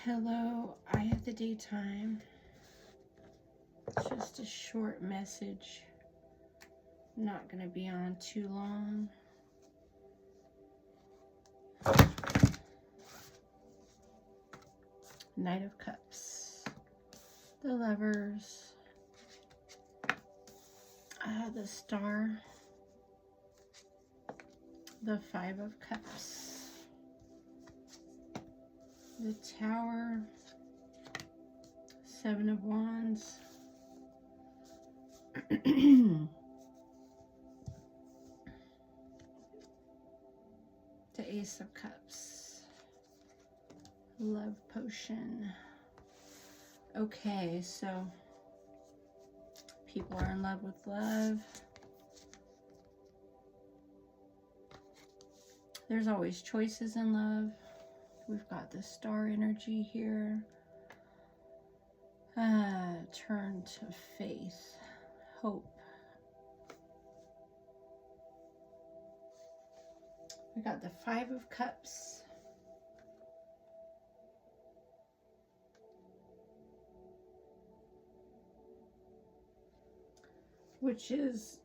Hello, I have the daytime. Just a short message. Not going to be on too long. Knight of Cups. The Lovers. The Star. The Five of Cups. The Tower. Seven of Wands. The Ace of Cups. Love Potion. Okay, so people are in love with love. There's always choices in love. We've got the star energy here. Turn to faith, hope. We got the Five of Cups. Which is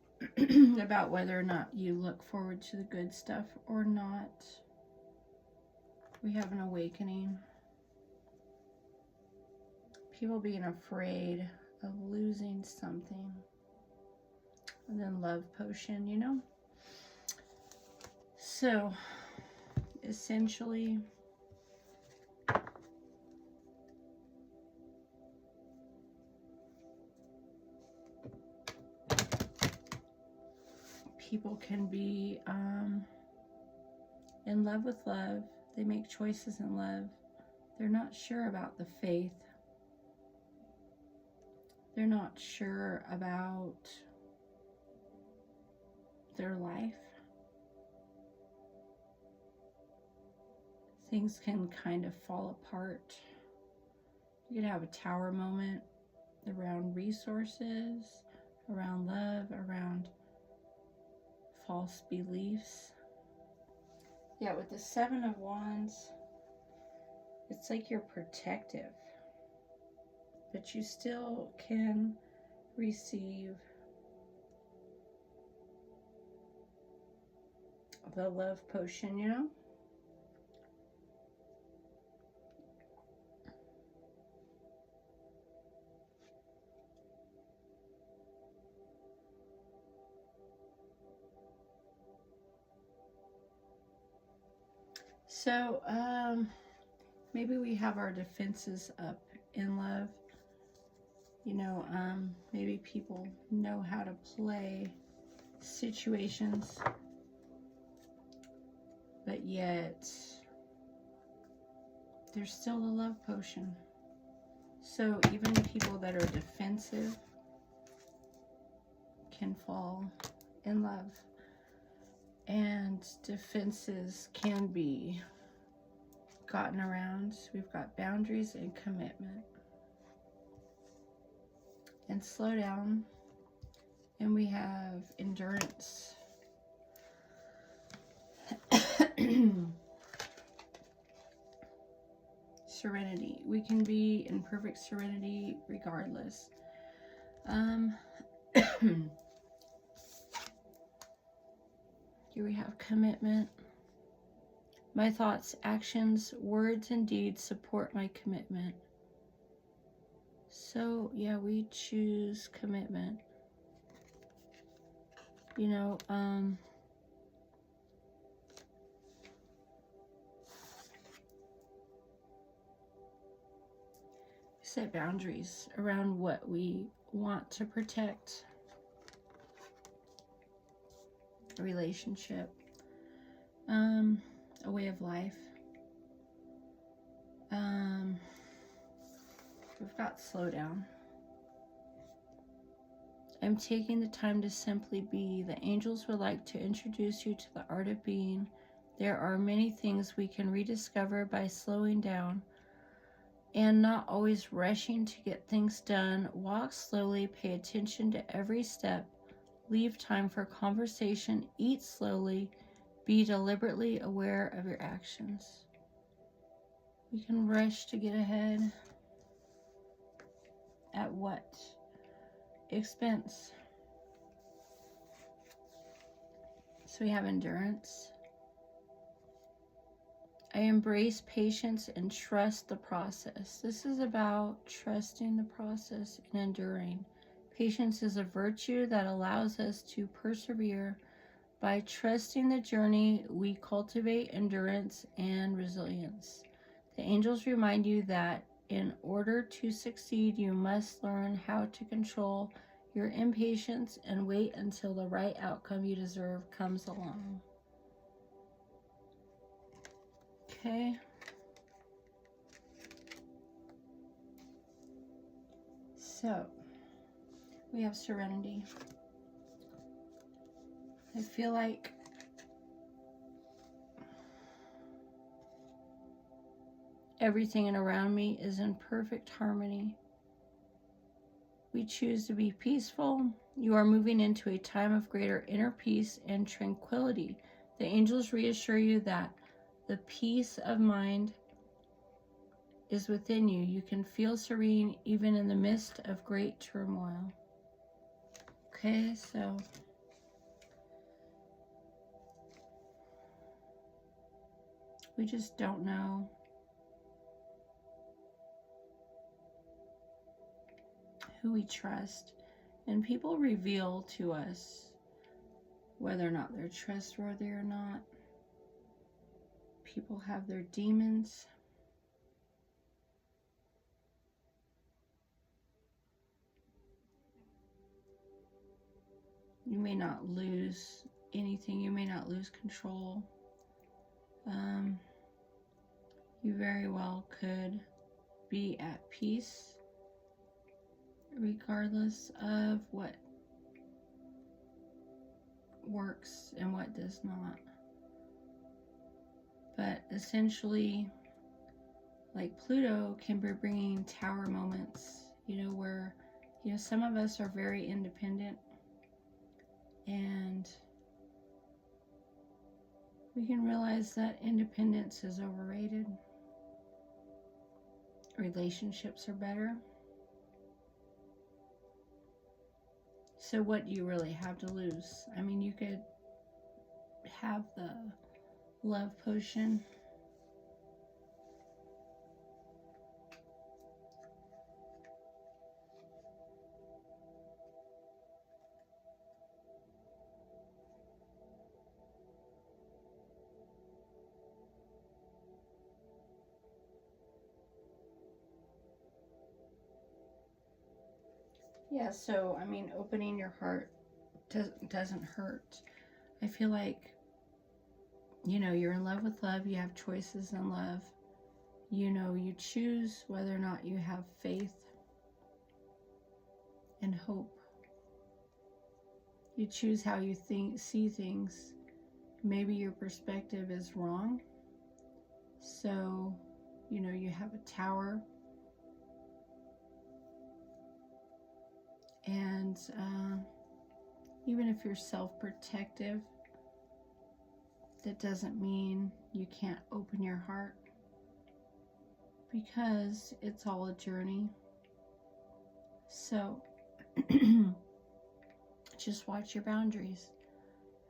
about whether or not you look forward to the good stuff or not. We have an awakening. People being afraid of losing something. And then Love Potion, you know? So, essentially, people can be in love with love. They make choices in love. They're not sure about the faith. They're not sure about their life. Things can kind of fall apart. You could have a tower moment around resources, around love, around false beliefs. Yeah, with the Seven of Wands, it's like you're protective, but you still can receive the Love Potion, you know? So, maybe we have our defenses up in love. You know, maybe people know how to play situations, but yet there's still a love potion. So even people that are defensive can fall in love. And defenses can be gotten around. We've got boundaries and commitment. And slow down. And we have endurance. Serenity. We can be in perfect serenity regardless. Here we have commitment. My thoughts, actions, words, and deeds support my commitment. So, yeah, we choose commitment. You know, set boundaries around what we want to protect. A relationship, a way of life. We've got slow down. I'm taking the time to simply be. The angels would like to introduce you to the art of being. There are many things we can rediscover by slowing down and not always rushing to get things done. Walk slowly, pay attention to every step. Leave time for conversation, eat slowly, be deliberately aware of your actions. We can rush to get ahead. At what expense? So we have endurance. I embrace patience and trust the process. This is about trusting the process and enduring. Patience is a virtue that allows us to persevere. By trusting the journey, we cultivate endurance and resilience. The angels remind you that in order to succeed, you must learn how to control your impatience and wait until the right outcome you deserve comes along. Okay. So, we have serenity. I feel like everything around me is in perfect harmony. We choose to be peaceful. You are moving into a time of greater inner peace and tranquility. The angels reassure you that the peace of mind is within you. You can feel serene even in the midst of great turmoil. Okay, so we just don't know who we trust. And people reveal to us whether or not they're trustworthy or not. People have their demons. You may not lose anything. You may not lose control. You very well could be at peace regardless of what works and what does not. But essentially, like Pluto can be bringing tower moments, where, some of us are very independent, and we can realize that independence is overrated. Relationships are better. So what do you really have to lose? I mean, you could have the love potion. Yeah, so, I mean, opening your heart doesn't hurt. I feel like, you're in love with love. You have choices in love. You choose whether or not you have faith and hope. You choose how you see things. Maybe your perspective is wrong. So, you have a tower. And even if you're self-protective, that doesn't mean you can't open your heart, because it's all a journey. So just watch your boundaries.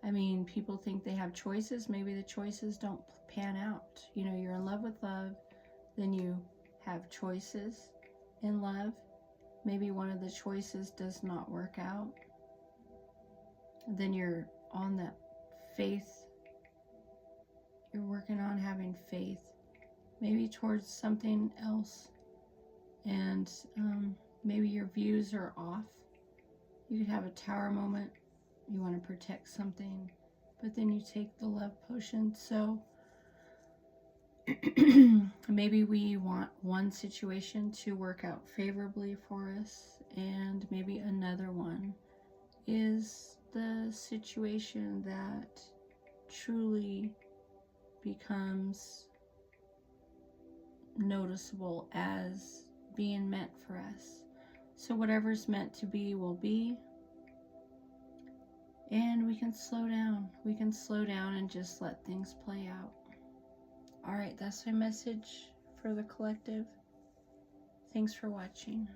I mean, people think they have choices. Maybe the choices don't pan out. You're in love with love, then you have choices in love. Maybe one of the choices does not work out. Then you're on that faith. You're working on having faith, maybe towards something else. And maybe your views are off. You could have a tower moment. You want to protect something, but then you take the love potion. So maybe we want one situation to work out favorably for us, and maybe another one is the situation that truly becomes noticeable as being meant for us. So whatever's meant to be will be, and we can slow down. We can slow down and just let things play out. All right, that's my message for for the collective. Thanks for watching.